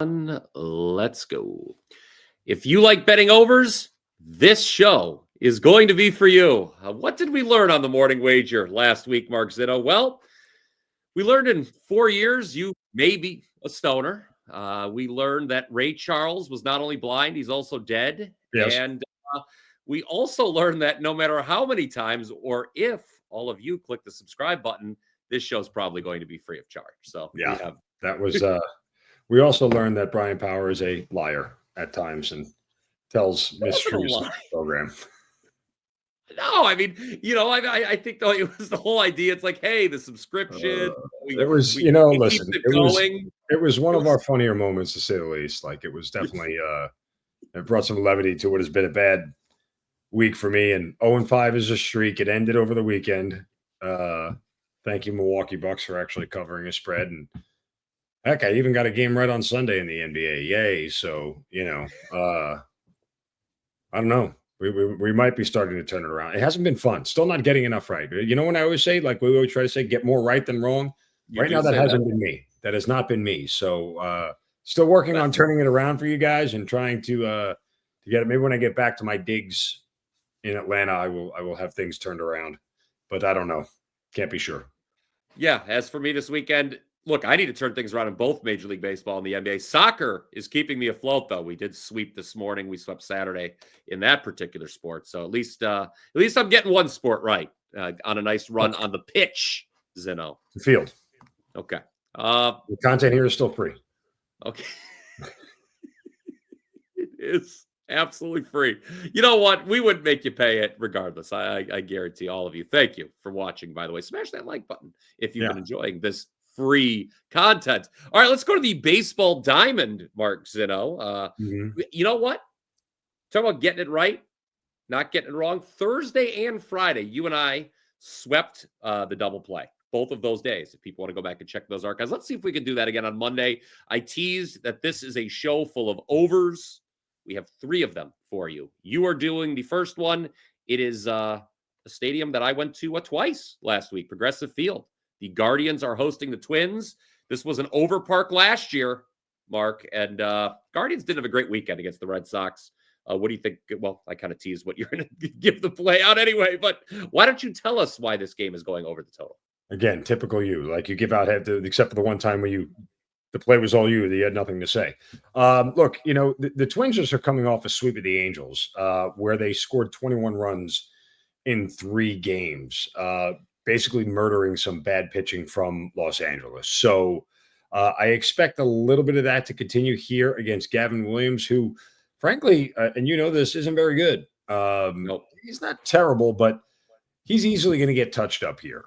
Let's go. If you like betting overs, this show is going to be for you. What did we learn on the morning wager last week, Mark Zinno? Well, we learned in 4 years you may be a stoner. We learned that Ray Charles was not only blind, he's also dead. Yes. And we also learned that no matter how many times or if all of you click the subscribe button, this show's probably going to be free of charge. So yeah, that was. We also learned that Brian Power is a liar at times and tells mysteries on the program. No, I mean, I think though it was the whole idea. It's like, hey, the subscription. Listen, it was one of our funnier moments to say the least. Like it was definitely it brought some levity to what has been a bad week for me. And 0-5 is a streak. It ended over the weekend. Thank you, Milwaukee Bucks, for actually covering a spread. And heck, I even got a game right on Sunday in the NBA. Yay! So I don't know. We might be starting to turn it around. It hasn't been fun. Still not getting enough right. You know when I always say, like we always try to say, get more right than wrong. Right now, that hasn't been me. That has not been me. So still working on turning it around for you guys and trying to get it. Maybe when I get back to my digs in Atlanta, I will have things turned around. But I don't know. Can't be sure. Yeah. As for me this weekend, look, I need to turn things around in both Major League Baseball and the NBA. Soccer is keeping me afloat, though. We did sweep this morning. We swept Saturday in that particular sport. So at least I'm getting one sport right on a nice run on the pitch, Zinno. The field. Okay. The content here is still free. Okay. It is absolutely free. You know what? We wouldn't make you pay it regardless. I guarantee all of you. Thank you for watching, by the way. Smash that like button if you've been enjoying this free content. All right, let's go to the baseball diamond, Mark Zinno. You know what? Talk about getting it right, not getting it wrong. Thursday and Friday, you and I swept the double play. Both of those days. If people want to go back and check those archives, let's see if we can do that again on Monday. I teased that this is a show full of overs. We have 3 of them for you. You are doing the first one. It is a stadium that I went to twice last week, Progressive Field. The Guardians are hosting the Twins. This was an over park last year, Mark, and Guardians didn't have a great weekend against the Red Sox. What do you think? Well, I kind of teased what you're going to give the play out anyway, but why don't you tell us why this game is going over the total? Again, typical you. Like you give out head, except for the one time where the play was all you had nothing to say. Look, the Twins just are coming off a sweep of the Angels where they scored 21 runs in 3 games, basically murdering some bad pitching from Los Angeles. So I expect a little bit of that to continue here against Gavin Williams, who, frankly, and this, isn't very good. Nope. He's not terrible, but he's easily going to get touched up here.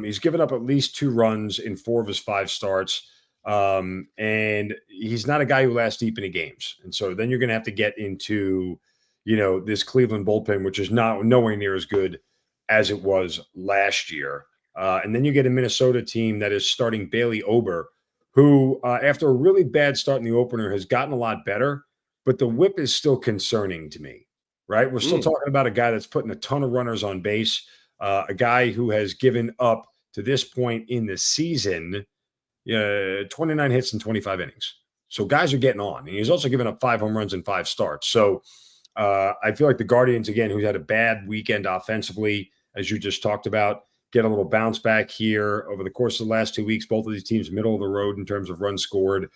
He's given up at least 2 runs in 4 of his 5 starts. And he's not a guy who lasts deep into games. And so then you're going to have to get into, this Cleveland bullpen, which is nowhere near as good as it was last year. And then you get a Minnesota team that is starting Bailey Ober, who after a really bad start in the opener has gotten a lot better, but the whip is still concerning to me, right? We're still talking about a guy that's putting a ton of runners on base, a guy who has given up to this point in the season 29 hits in 25 innings. So guys are getting on. And he's also given up 5 home runs in 5 starts. So I feel like the Guardians, again, who had a bad weekend offensively, as you just talked about, get a little bounce back here over the course of the last 2 weeks. Both of these teams middle of the road in terms of runs scored.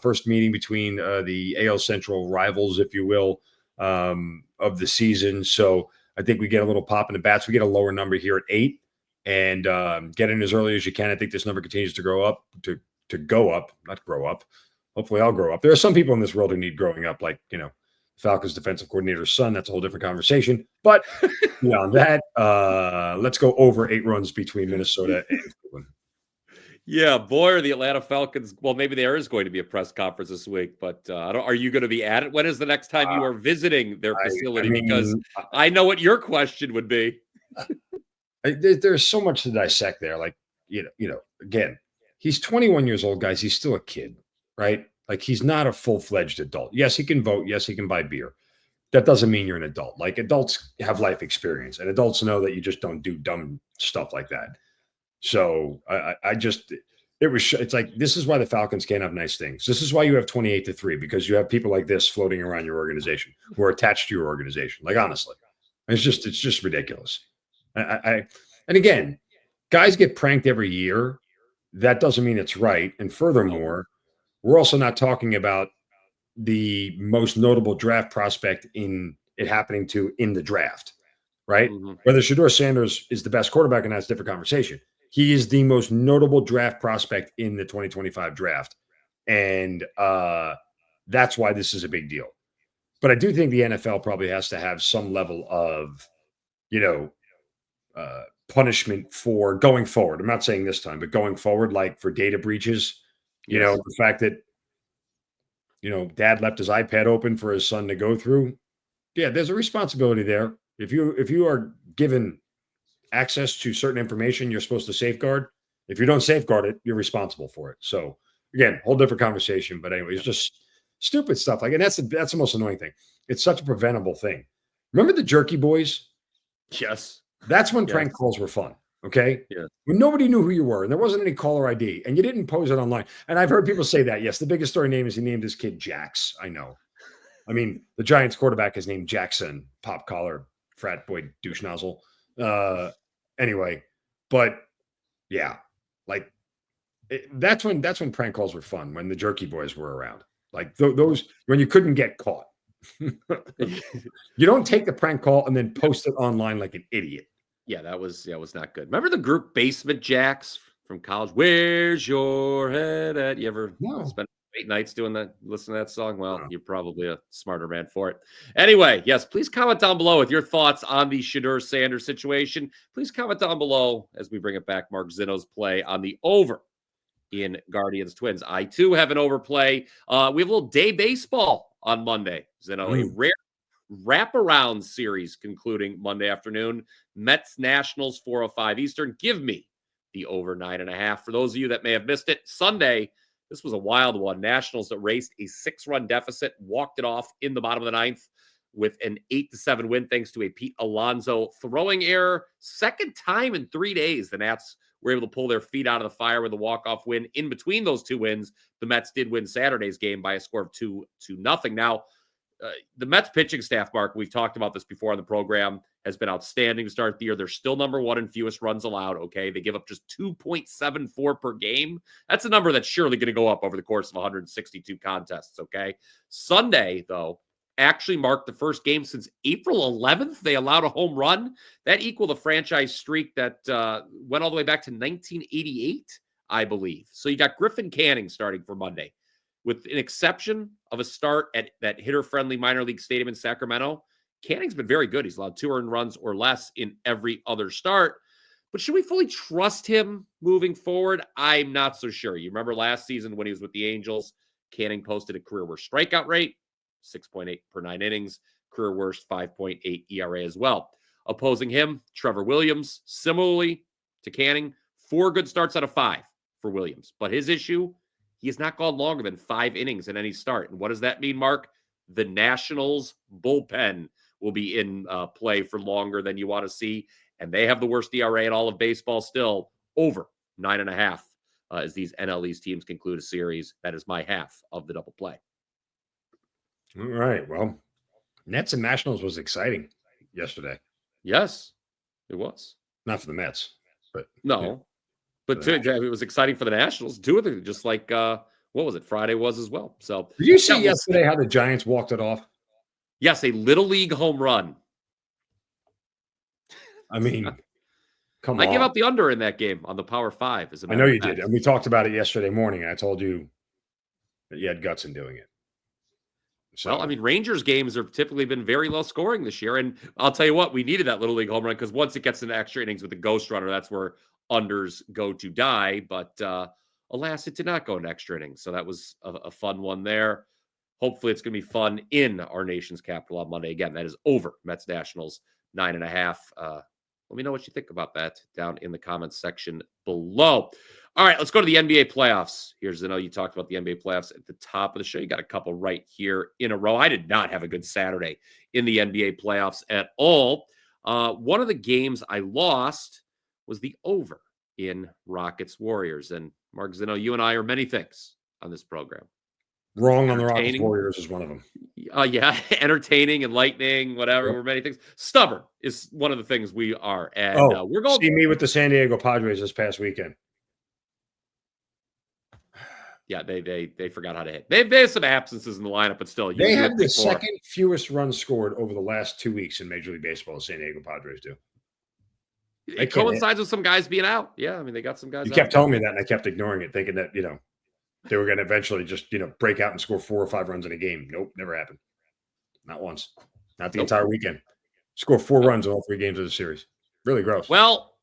First meeting between the AL Central rivals, if you will, of the season. So I think we get a little pop in the bats. We get a lower number here at 8. And get in as early as you can. I think this number continues to grow up, to go up, not grow up. Hopefully I'll grow up. There are some people in this world who need growing up, like, Falcons defensive coordinator's son. That's a whole different conversation. But beyond that, let's go over 8 runs between Minnesota and Cleveland. Yeah, boy, are the Atlanta Falcons. Well, maybe there is going to be a press conference this week, but are you going to be at it? When is the next time you are visiting their facility? Because I know what your question would be. There's so much to dissect there. Like, again, he's 21 years old, guys. He's still a kid, right? Like, he's not a full-fledged adult. Yes, he can vote. Yes, he can buy beer. That doesn't mean you're an adult. Like, adults have life experience, and adults know that you just don't do dumb stuff like that. So I just, It's like, this is why the Falcons can't have nice things. This is why you have 28-3, because you have people like this floating around your organization who are attached to your organization. Like, honestly, it's just ridiculous. And again, guys get pranked every year. That doesn't mean it's right. And furthermore, we're also not talking about the most notable draft prospect in it happening to in the draft, right? Whether Shedeur Sanders is the best quarterback, and that's a different conversation. He is the most notable draft prospect in the 2025 draft. And that's why this is a big deal. But I do think the NFL probably has to have some level of, punishment for going forward. I'm not saying this time, but going forward, like for data breaches, the fact that, dad left his iPad open for his son to go through. Yeah, there's a responsibility there. If you are given access to certain information you're supposed to safeguard. If you don't safeguard it, you're responsible for it. So again, whole different conversation. But anyway, it's just stupid stuff. Like, and that's the most annoying thing. It's such a preventable thing. Remember the Jerky Boys? Yes. That's when prank calls were fun. Okay. Yeah. When nobody knew who you were and there wasn't any caller ID and you didn't pose it online. And I've heard people say that. Yes, the biggest story name is he named his kid Jax. I know. I mean, the Giants quarterback is named Jackson, pop collar, frat boy, douche nozzle. Anyway, but yeah, like that's when prank calls were fun, when the Jerky Boys were around. Like those when you couldn't get caught. You don't take the prank call and then post it online like an idiot. Yeah, that was not good. Remember the group Basement Jacks from college? Where's your head at? You ever spend 8 nights doing that, listen to that song? Well, you're probably a smarter man for it. Anyway, yes, please comment down below with your thoughts on the Shedeur Sanders situation. Please comment down below as we bring it back, Mark Zinno's play on the over in Guardians Twins. I, too, have an overplay. We have a little day baseball on Monday. Zinno, a rare wraparound series concluding Monday afternoon. Mets Nationals 4:05 Eastern. Give me the over 9.5. For those of you that may have missed it, Sunday, this was a wild one. Nationals erased a 6-run deficit, walked it off in the bottom of the ninth with an 8-7 win thanks to a Pete Alonso throwing error. Second time in 3 days the Nats were able to pull their feet out of the fire with a walk-off win. In between those two wins, the Mets did win Saturday's game by a score of 2-0. Now, the Mets pitching staff, Mark, we've talked about this before on the program, has been outstanding to start the year. They're still number one in fewest runs allowed, okay? They give up just 2.74 per game. That's a number that's surely going to go up over the course of 162 contests, okay? Sunday, though, actually marked the first game since April 11th. They allowed a home run. That equaled a franchise streak that went all the way back to 1988, I believe. So you got Griffin Canning starting for Monday. With an exception of a start at that hitter-friendly minor league stadium in Sacramento, Canning's been very good. He's allowed 2 earned runs or less in every other start. But should we fully trust him moving forward? I'm not so sure. You remember last season when he was with the Angels, Canning posted a career-worst strikeout rate, 6.8 per 9 innings, career-worst 5.8 ERA as well. Opposing him, Trevor Williams, similarly to Canning, 4 good starts out of 5 for Williams. But his issue, he has not gone longer than 5 innings in any start. And what does that mean, Mark? The Nationals bullpen will be in play for longer than you want to see. And they have the worst ERA in all of baseball still, over 9.5 as these NL East teams conclude a series. That is my half of the double play. All right. Well, Nets and Nationals was exciting yesterday. Yes, it was. Not for the Mets, but no. Yeah. But it was exciting for the Nationals. 2 of them, just like, what was it? Friday was as well. So, did you see yesterday how the Giants walked it off? Yes, a little league home run. I mean, come on. I gave out the under in that game on the Power 5. I know you did. And we talked about it yesterday morning. And I told you that you had guts in doing it. So, well, I mean, Rangers games have typically been very low scoring this year. And I'll tell you what, we needed that little league home run because once it gets into extra innings with the ghost runner, that's where unders go to die. But alas, it did not go into extra innings. So that was a fun one there. Hopefully it's going to be fun in our nation's capital on Monday. Again, that is over Mets Nationals 9.5. Let me know what you think about that down in the comments section below. All right, let's go to the NBA playoffs. Here's Zinno. You talked about the NBA playoffs at the top of the show. You got a couple right here in a row. I did not have a good Saturday in the NBA playoffs at all. One of the games I lost was the over in Rockets Warriors. And Mark Zinno, you and I are many things on this program. Wrong on the Rockets Warriors is one of them. Yeah, entertaining, enlightening, whatever. We're many things. Stubborn is one of the things we are. And we're going. See me with the San Diego Padres this past weekend. Yeah, they forgot how to hit. They have some absences in the lineup, but still, they have the second fewest runs scored over the last 2 weeks in Major League Baseball. The San Diego Padres do. It coincides with some guys being out. Yeah, I mean, they got some guys. You kept telling me that, and I kept ignoring it, thinking that they were going to eventually just break out and score 4 or 5 runs in a game. Nope, never happened. Not once. Not the entire weekend. Score 4 runs in all 3 games of the series. Really gross. Well,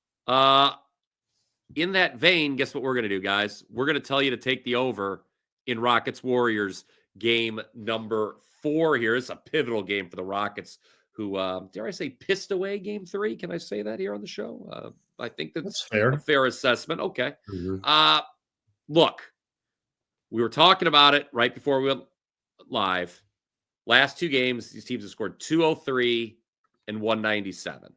in that vein, guess what we're going to do, guys? We're going to tell you to take the over in Rockets Warriors game number 4 here. It's a pivotal game for the Rockets, who, dare I say, pissed away game 3. Can I say that here on the show? I think that's fair. A fair assessment. Okay. Mm-hmm. Look, we were talking about it right before we went live. Last 2 games, these teams have scored 203 and 197.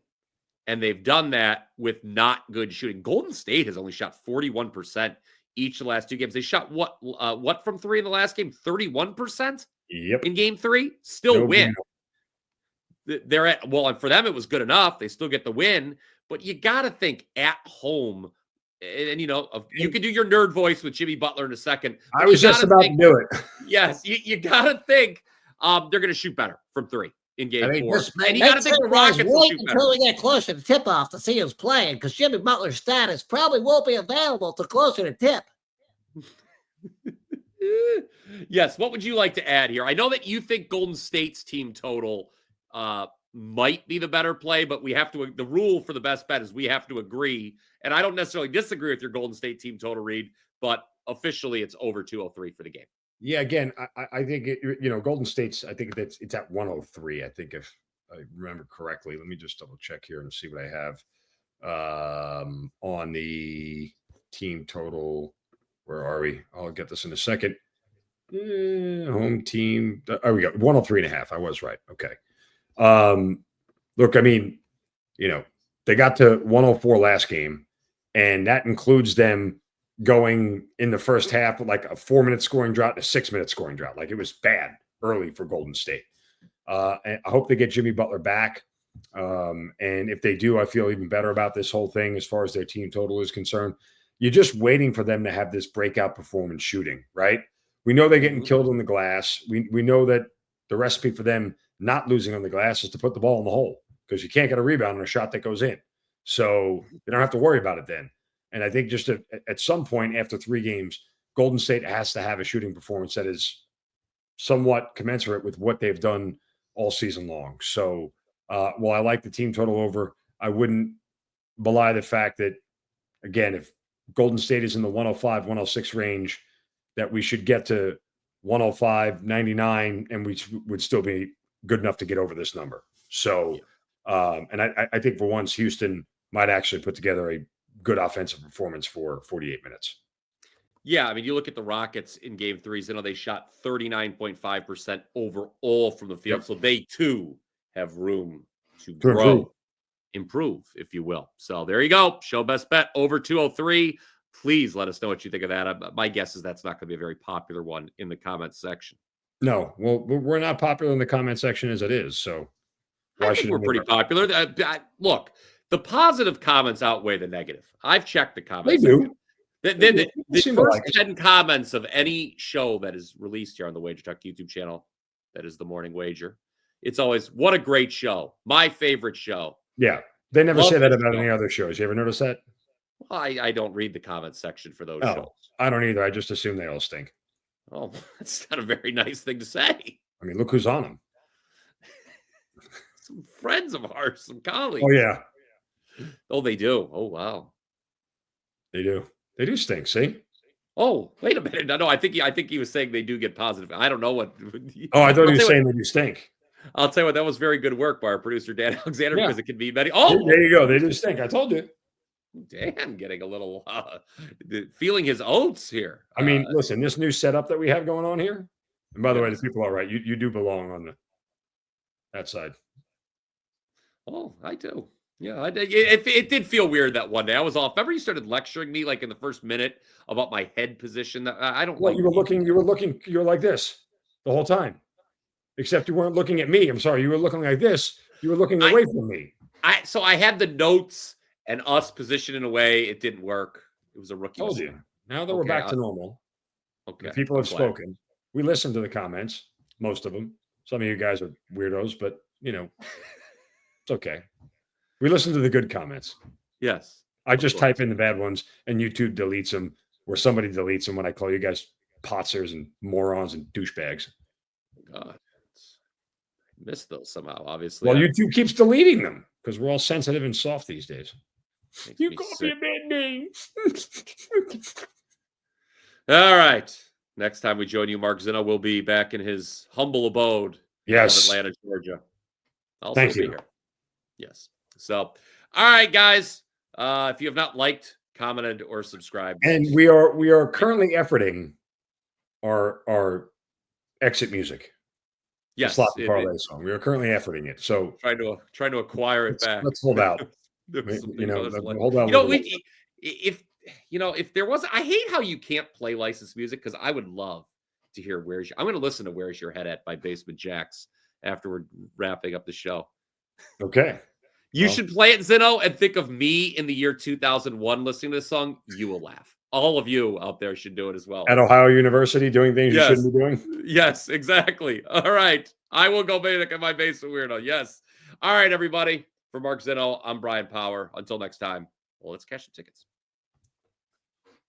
And they've done that with not good shooting. Golden State has only shot 41% each of the last 2 games. They shot what from 3 in the last game? 31%? Yep. In game 3? Still win. They're at, well, and for them, it was good enough. They still get the win. But you got to think at home. And you can do your nerd voice with Jimmy Butler in a second. I was just about to do it. Yes, you got to think they're going to shoot better from 3 in game 4. And you got to think the Rockets will shoot better. Until we get closer to tip-off to see who's playing, because Jimmy Butler's status probably won't be available till closer to tip. Yes, what would you like to add here? I know that you think Golden State's team total might be the better play, but we have to. The rule for the best bet is we have to agree. And I don't necessarily disagree with your Golden State team total read, but officially it's over 203 for the game. Yeah, again, I think Golden State's. I think it's at 103. I think if I remember correctly. Let me just double check here and see what I have on the team total. Where are we? I'll get this in a second. Home team. Oh, we got 103.5. I was right. Okay. Look, I mean, they got to 104 last game, and that includes them going in the first half with like a 4-minute scoring drought and a 6-minute scoring drought. Like, it was bad early for Golden State. And I hope they get Jimmy Butler back. And if they do, I feel even better about this whole thing as far as their team total is concerned. You're just waiting for them to have this breakout performance shooting, right? We know they're getting killed on the glass. We know that the recipe for them not losing on the glass is to put the ball in the hole, because you can't get a rebound on a shot that goes in. So they don't have to worry about it then. And I think just at some point after 3 games, Golden State has to have a shooting performance that is somewhat commensurate with what they've done all season long. So while I like the team total over, I wouldn't belie the fact that, again, if Golden State is in the 105, 106 range, that we should get to 105, 99, and we would still be good enough to get over this number. So, and I think for once, Houston might actually put together a good offensive performance for 48 minutes. Yeah, I mean, you look at the Rockets in game 3, they shot 39.5% overall from the field. Yep. So they, too, have room to grow, improve, if you will. So there you go. Show best bet over 203. Please let us know what you think of that. My guess is that's not going to be a very popular one in the comments section. No, well, we're not popular in the comment section as it is. So why should we're pretty popular? Look, the positive comments outweigh the negative. I've checked the comments. They do. The first 10 comments of any show that is released here on the WagerTalk YouTube channel, that is the Morning Wager, it's always, what a great show. My favorite show. Yeah. They never say that about any other shows. You ever notice that? Well, I don't read the comments section for those shows. I don't either. I just assume they all stink. Oh, that's not a very nice thing to say. I mean, look who's on them. Some friends of ours, some colleagues. Oh, yeah. Oh, they do. Oh, wow. They do. They do stink, see? Oh, wait a minute. No, I think he was saying they do get positive. I don't know what. Oh, I thought he was saying they do stink. I'll tell you what, that was very good work by our producer, Dan Alexander, because it can be many. Oh, there you go. They do stink. I told you. Dan getting a little, feeling his oats here. I mean, listen, this new setup that we have going on here, and by the way, the people are right. You do belong on that side. Oh, I do. Yeah, it did feel weird that one day. I was off. Remember you started lecturing me like in the first minute about my head position. That I don't Well, like. you were like this the whole time, except you weren't looking at me. I'm sorry, you were looking like this. You were looking I away from me. so I had the notes and us positioned in a way it didn't work. It was a rookie Told mistake. you. Now that we're Okay, back to normal, the okay. people I'm have glad. spoken. We listened to the comments, most of them. Some of you guys are weirdos, but it's okay. We listen to the good comments. Yes, I of just course. type in the bad ones, and YouTube deletes them, or somebody deletes them when I call you guys potsers and morons and douchebags. God, missed those somehow. Obviously, Well, that YouTube keeps deleting them because we're all sensitive and soft these days. makes You me call me sick. a bad name. All right. Next time we join you, Mark Zinno will be back in his humble abode of Yes. Atlanta, Georgia. I'll Thank still be you. here. Yes. So, all right, guys. If you have not liked, commented, or subscribed, And we are currently efforting our exit music. The yes, sloppy parlay song. We are currently efforting it. So trying to acquire it back. let's hold out. There's some You things know, on this list. hold on. You know, if there was, I hate how you can't play licensed music because I would love to hear I'm going to listen to "Where's Your Head At" by Basement Jacks after we're wrapping up the show. Okay. You should play it, Zinno, and think of me in the year 2001 listening to this song. You will laugh. All of you out there should do it as well. At Ohio University, doing things you shouldn't be doing. Yes, exactly. All right. I will go back at my basement weirdo. Yes. All right, everybody. For Mark Zinno, I'm Bryan Power. Until next time, well, let's cash some tickets.